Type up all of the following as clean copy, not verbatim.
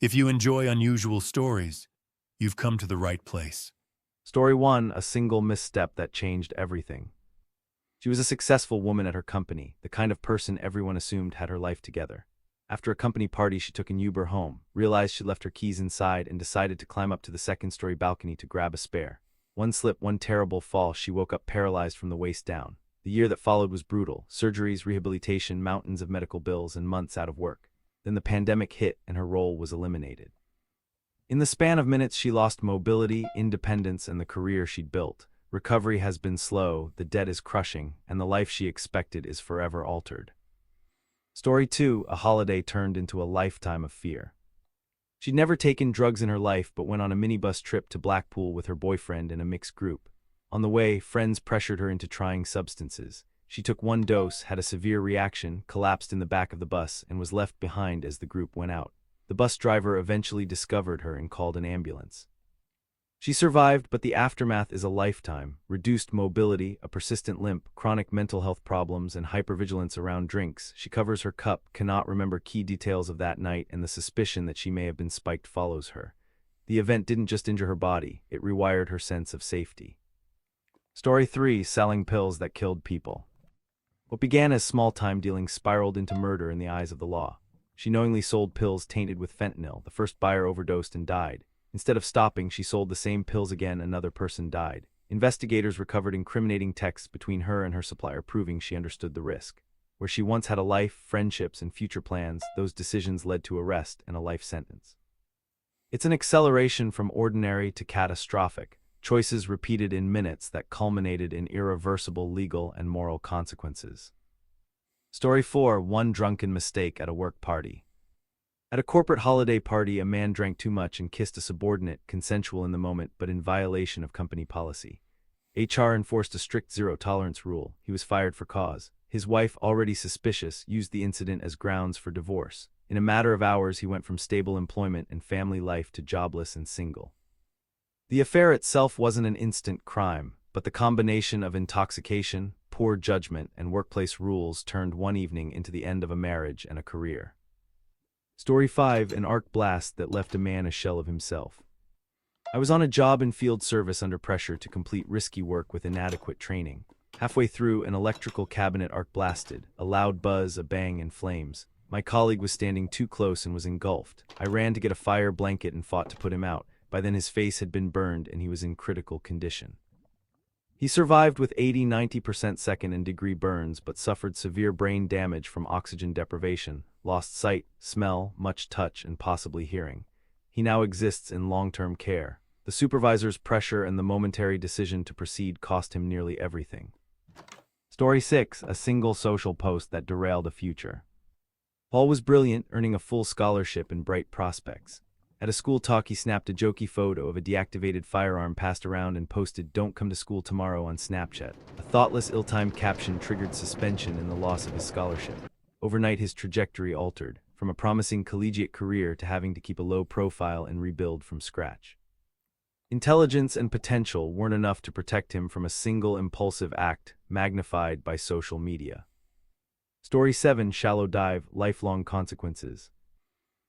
If you enjoy unusual stories, you've come to the right place. Story 1, a single misstep that changed everything. She was a successful woman at her company, the kind of person everyone assumed had her life together. After a company party, she took an Uber home, realized she left her keys inside, and decided to climb up to the second-story balcony to grab a spare. One slip, one terrible fall, she woke up paralyzed from the waist down. The year that followed was brutal: surgeries, rehabilitation, mountains of medical bills, and months out of work. Then the pandemic hit, and her role was eliminated. In the span of minutes, she lost mobility, independence, and the career she'd built. Recovery has been slow, the debt is crushing, and the life she expected is forever altered. Story 2, a holiday turned into a lifetime of fear. She'd never taken drugs in her life but went on a minibus trip to Blackpool with her boyfriend in a mixed group. On the way, friends pressured her into trying substances. She took one dose, had a severe reaction, collapsed in the back of the bus, and was left behind as the group went out. The bus driver eventually discovered her and called an ambulance. She survived, but the aftermath is a lifetime: reduced mobility, a persistent limp, chronic mental health problems, and hypervigilance around drinks. She covers her cup, cannot remember key details of that night, and the suspicion that she may have been spiked follows her. The event didn't just injure her body, it rewired her sense of safety. Story 3, selling pills that killed people. What began as small-time dealing spiraled into murder in the eyes of the law. She knowingly sold pills tainted with fentanyl. The first buyer overdosed and died. Instead of stopping, she sold the same pills again. Another person died. Investigators recovered incriminating texts between her and her supplier, proving she understood the risk. Where she once had a life, friendships, and future plans, those decisions led to arrest and a life sentence. It's an acceleration from ordinary to catastrophic, choices repeated in minutes that culminated in irreversible legal and moral consequences. Story 4, one drunken mistake at a work party. At a corporate holiday party, a man drank too much and kissed a subordinate, consensual in the moment but in violation of company policy. HR enforced a strict zero-tolerance rule. He was fired for cause. His wife, already suspicious, used the incident as grounds for divorce. In a matter of hours, he went from stable employment and family life to jobless and single. The affair itself wasn't an instant crime, but the combination of intoxication, poor judgment, and workplace rules turned one evening into the end of a marriage and a career. Story 5, an arc blast that left a man a shell of himself. I was on a job in field service under pressure to complete risky work with inadequate training. Halfway through, an electrical cabinet arc blasted, a loud buzz, a bang, and flames. My colleague was standing too close and was engulfed. I ran to get a fire blanket and fought to put him out. By then his face had been burned and he was in critical condition. He survived with 80–90% second and degree burns, but suffered severe brain damage from oxygen deprivation, lost sight, smell, much touch, and possibly hearing. He now exists in long-term care. The supervisor's pressure and the momentary decision to proceed cost him nearly everything. Story 6, a single social post that derailed a future. Paul was brilliant, earning a full scholarship and bright prospects. At a school talk, he snapped a jokey photo of a deactivated firearm passed around and posted "Don't come to school tomorrow" on Snapchat. A thoughtless, ill-timed caption triggered suspension and the loss of his scholarship. Overnight, his trajectory altered, from a promising collegiate career to having to keep a low profile and rebuild from scratch. Intelligence and potential weren't enough to protect him from a single impulsive act magnified by social media. Story 7, shallow dive, lifelong consequences.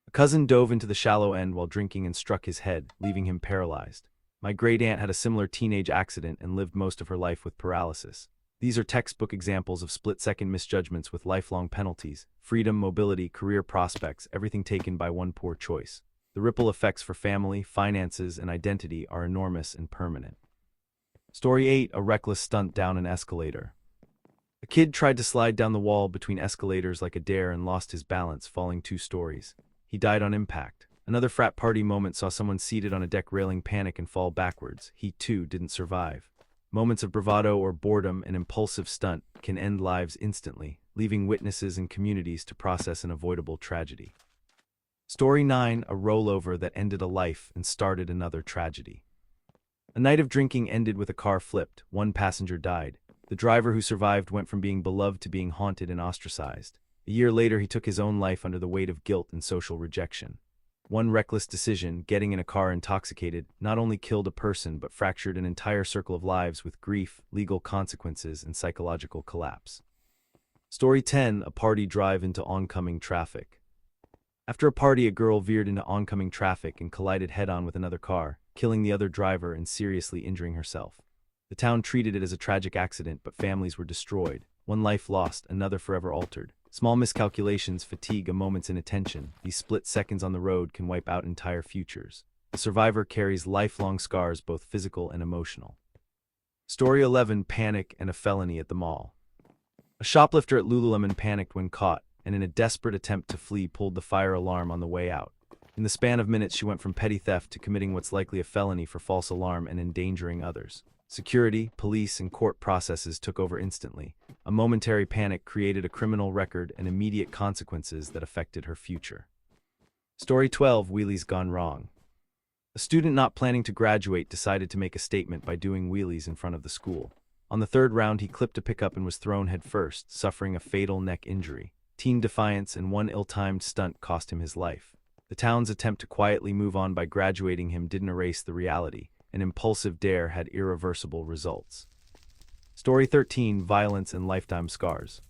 A cousin dove into the shallow end while drinking and struck his head, leaving him paralyzed. My great-aunt had a similar teenage accident and lived most of her life with paralysis. These are textbook examples of split-second misjudgments with lifelong penalties: freedom, mobility, career prospects, everything taken by one poor choice. The ripple effects for family, finances, and identity are enormous and permanent. Story 8, a reckless stunt down an escalator. A kid tried to slide down the wall between escalators like a dare and lost his balance, falling 2 stories. He died on impact. Another frat party moment saw someone seated on a deck railing panic and fall backwards. He, too, didn't survive. Moments of bravado or boredom, an impulsive stunt, can end lives instantly, leaving witnesses and communities to process an avoidable tragedy. Story 9, a rollover that ended a life and started another tragedy. A night of drinking ended with a car flipped. 1 passenger died. The driver who survived went from being beloved to being haunted and ostracized. A year later, he took his own life under the weight of guilt and social rejection. One reckless decision, getting in a car intoxicated, not only killed a person but fractured an entire circle of lives with grief, legal consequences, and psychological collapse. Story 10, a party drive into oncoming traffic. After a party, a girl veered into oncoming traffic and collided head-on with another car, killing the other driver and seriously injuring herself. The town treated it as a tragic accident, but families were destroyed. One life lost, another forever altered. Small miscalculations, fatigue, a moment's inattention. These split seconds on the road can wipe out entire futures. The survivor carries lifelong scars, both physical and emotional. Story 11: Panic and a felony at the mall. A shoplifter at Lululemon panicked when caught, and in a desperate attempt to flee pulled the fire alarm on the way out. In the span of minutes, she went from petty theft to committing what's likely a felony for false alarm and endangering others. Security, police, and court processes took over instantly. A momentary panic created a criminal record and immediate consequences that affected her future. Story 12: Wheelies Gone Wrong. A student not planning to graduate decided to make a statement by doing wheelies in front of the school. On the third round, he clipped a pickup and was thrown headfirst, suffering a fatal neck injury. Teen defiance and one ill-timed stunt cost him his life. The town's attempt to quietly move on by graduating him didn't erase the reality. An impulsive dare had irreversible results. Story 13: Violence and Lifetime Scars.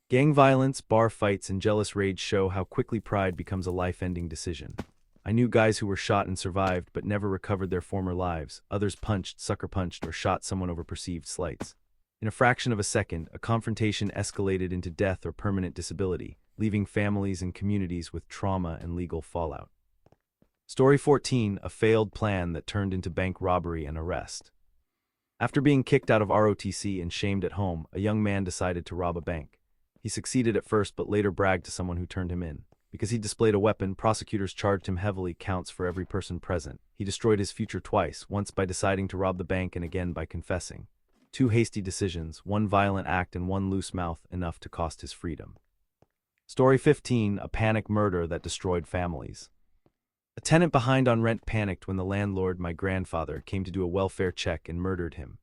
Gang violence, bar fights, and jealous rage show how quickly pride becomes a life-ending decision. I knew guys who were shot and survived but never recovered their former lives. Others punched, sucker punched, or shot someone over perceived slights. In a fraction of a second, a confrontation escalated into death or permanent disability, leaving families and communities with trauma and legal fallout. Story 14: A failed plan that turned into bank robbery and arrest. After being kicked out of ROTC and shamed at home, a young man decided to rob a bank. He succeeded at first but later bragged to someone who turned him in. Because he displayed a weapon, prosecutors charged him heavily, counts for every person present. He destroyed his future twice, once by deciding to rob the bank and again by confessing. 2 hasty decisions, 1 violent act and 1 loose mouth, enough to cost his freedom. Story 15: A panic murder that destroyed families. A tenant behind on rent panicked when the landlord, my grandfather, came to do a welfare check and murdered him.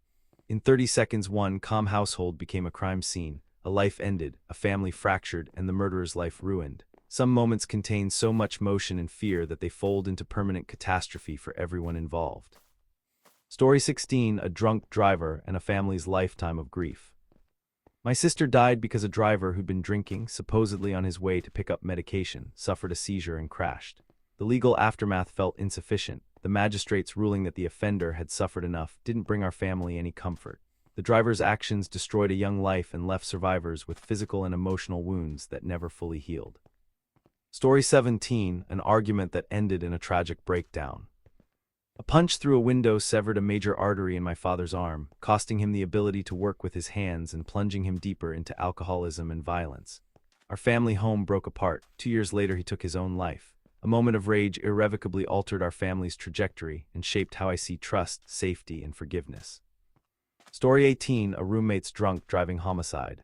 In 30 seconds, one calm household became a crime scene. A life ended, a family fractured, and the murderer's life ruined. Some moments contain so much motion and fear that they fold into permanent catastrophe for everyone involved. Story 16: A drunk driver and a family's lifetime of grief. My sister died because a driver who'd been drinking, supposedly on his way to pick up medication, suffered a seizure and crashed. The legal aftermath felt insufficient. The magistrates ruling that the offender had suffered enough didn't bring our family any comfort. The driver's actions destroyed a young life and left survivors with physical and emotional wounds that never fully healed. Story 17: An argument that ended in a tragic breakdown. A punch through a window severed a major artery in my father's arm, costing him the ability to work with his hands and plunging him deeper into alcoholism and violence. Our family home broke apart. 2 years later, he took his own life. A moment of rage irrevocably altered our family's trajectory and shaped how I see trust, safety, and forgiveness. Story 18: A roommate's drunk driving homicide.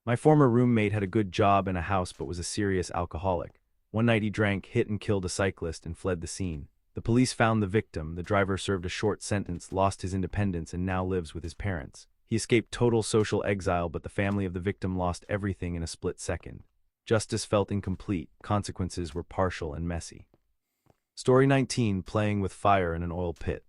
My former roommate had a good job and a house but was a serious alcoholic. One night he drank, hit and killed a cyclist, and fled the scene. The police found the victim. The driver served a short sentence, lost his independence, and now lives with his parents. He escaped total social exile, but the family of the victim lost everything in a split second. Justice felt incomplete. Consequences were partial and messy. Story 19: Playing with fire in an oil pit.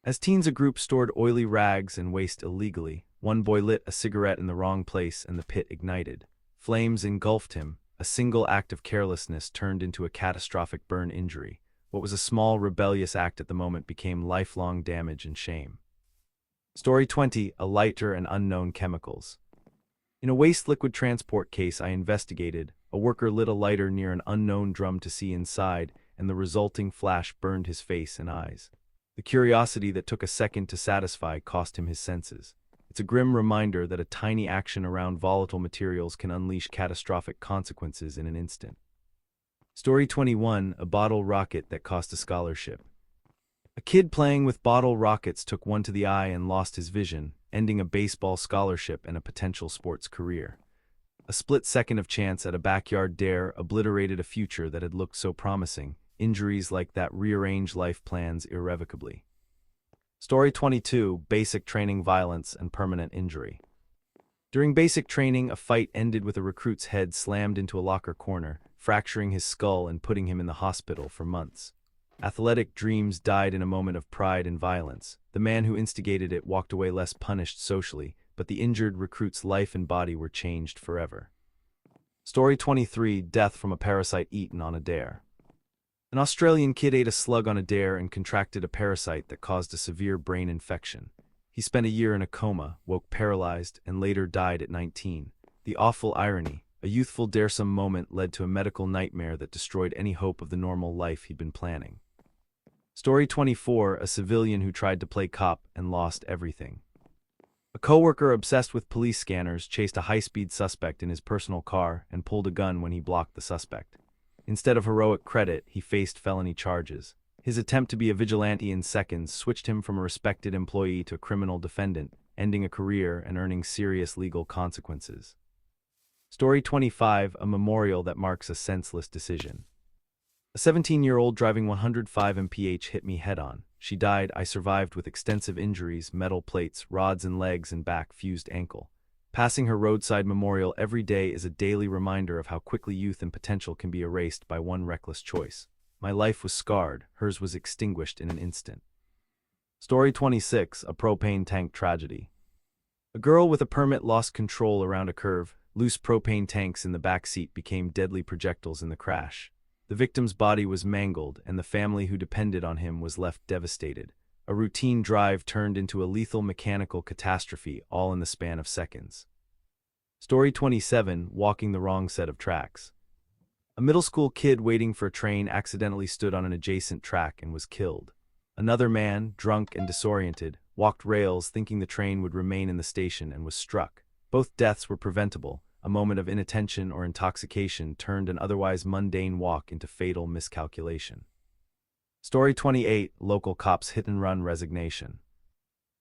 As teens, a group stored oily rags and waste illegally. One boy lit a cigarette in the wrong place and the pit ignited. Flames engulfed him. A single act of carelessness turned into a catastrophic burn injury. What was a small, rebellious act at the moment became lifelong damage and shame. Story 20: A lighter and unknown chemicals. In a waste liquid transport case I investigated, a worker lit a lighter near an unknown drum to see inside, and the resulting flash burned his face and eyes. The curiosity that took a second to satisfy cost him his senses. It's a grim reminder that a tiny action around volatile materials can unleash catastrophic consequences in an instant. Story 21: A bottle rocket that cost a scholarship. A kid playing with bottle rockets took one to the eye and lost his vision, ending a baseball scholarship and a potential sports career. A split second of chance at a backyard dare obliterated a future that had looked so promising. Injuries like that rearrange life plans irrevocably. Story 22: Basic training violence and permanent injury. During basic training, a fight ended with a recruit's head slammed into a locker corner, fracturing his skull and putting him in the hospital for months. Athletic dreams died in a moment of pride and violence. The man who instigated it walked away less punished socially, but the injured recruit's life and body were changed forever. Story 23, Death from a Parasite Eaten on a Dare. An Australian kid ate a slug on a dare and contracted a parasite that caused a severe brain infection. He spent a year in a coma, woke paralyzed, and later died at 19. The awful irony, a youthful daresome moment led to a medical nightmare that destroyed any hope of the normal life he'd been planning. Story 24, a civilian who tried to play cop and lost everything. A coworker obsessed with police scanners chased a high-speed suspect in his personal car and pulled a gun when he blocked the suspect. Instead of heroic credit, he faced felony charges. His attempt to be a vigilante in seconds switched him from a respected employee to a criminal defendant, ending a career and earning serious legal consequences. Story 25, a memorial that marks a senseless decision. A 17-year-old driving 105 mph hit me head-on. She died. I survived with extensive injuries, metal plates, rods in legs and back, fused ankle. Passing her roadside memorial every day is a daily reminder of how quickly youth and potential can be erased by one reckless choice. My life was scarred, hers was extinguished in an instant. Story 26, a propane tank tragedy. A girl with a permit lost control around a curve. Loose propane tanks in the back seat became deadly projectiles in the crash. The victim's body was mangled, and the family who depended on him was left devastated. A routine drive turned into a lethal mechanical catastrophe, all in the span of seconds. Story 27, walking the wrong set of tracks. A middle school kid waiting for a train accidentally stood on an adjacent track and was killed. Another man, drunk and disoriented, walked rails thinking the train would remain in the station and was struck. Both deaths were preventable. A moment of inattention or intoxication turned an otherwise mundane walk into fatal miscalculation. Story 28, local cop's hit-and-run resignation.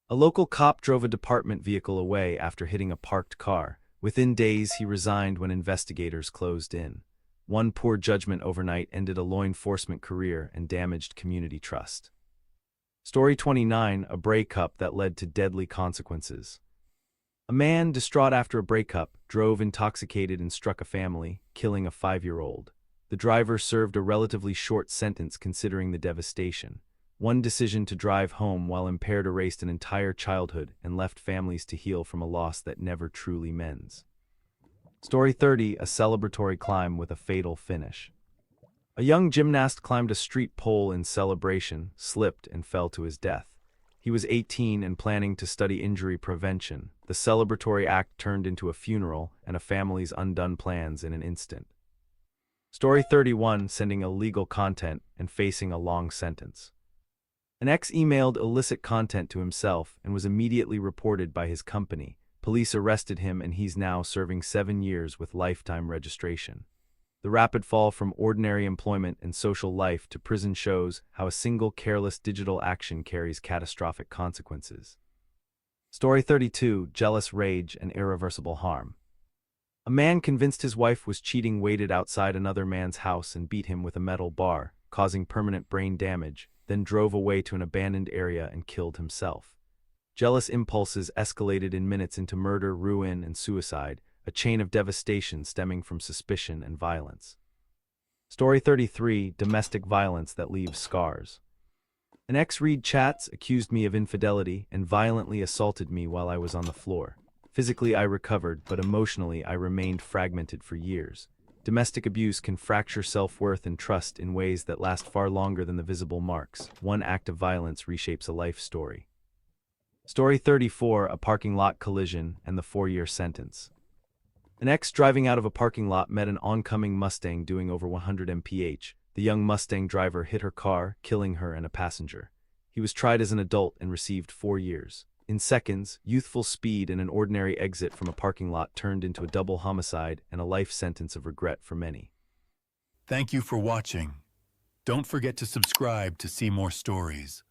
A local cop drove a department vehicle away after hitting a parked car. Within days, he resigned when investigators closed in. One poor judgment overnight ended a law enforcement career and damaged community trust. Story 29, a breakup that led to deadly consequences. A man, distraught after a breakup, drove intoxicated and struck a family, killing a 5-year-old. The driver served a relatively short sentence considering the devastation. One decision to drive home while impaired erased an entire childhood and left families to heal from a loss that never truly mends. Story 30, a celebratory climb with a fatal finish. A young gymnast climbed a street pole in celebration, slipped, and fell to his death. He was 18 and planning to study injury prevention. The celebratory act turned into a funeral and a family's undone plans in an instant. Story 31, sending illegal content and facing a long sentence. An ex emailed illicit content to himself and was immediately reported by his company. Police arrested him and he's now serving 7 years with lifetime registration. The rapid fall from ordinary employment and social life to prison shows how a single careless digital action carries catastrophic consequences. Story 32, jealous rage and irreversible harm. A man convinced his wife was cheating waited outside another man's house and beat him with a metal bar, causing permanent brain damage, then drove away to an abandoned area and killed himself. Jealous impulses escalated in minutes into murder, ruin, and suicide, a chain of devastation stemming from suspicion and violence. Story 33, domestic violence that leaves scars. An ex-read chats accused me of infidelity and violently assaulted me while I was on the floor. Physically I recovered, but emotionally I remained fragmented for years. Domestic abuse can fracture self-worth and trust in ways that last far longer than the visible marks. One act of violence reshapes a life story. Story 34, a parking lot collision and the 4-year sentence. An ex driving out of a parking lot met an oncoming Mustang doing over 100 mph. The young Mustang driver hit her car, killing her and a passenger. He was tried as an adult and received 4 years. In seconds, youthful speed and an ordinary exit from a parking lot turned into a double homicide and a life sentence of regret for many. Thank you for watching. Don't forget to subscribe to see more stories.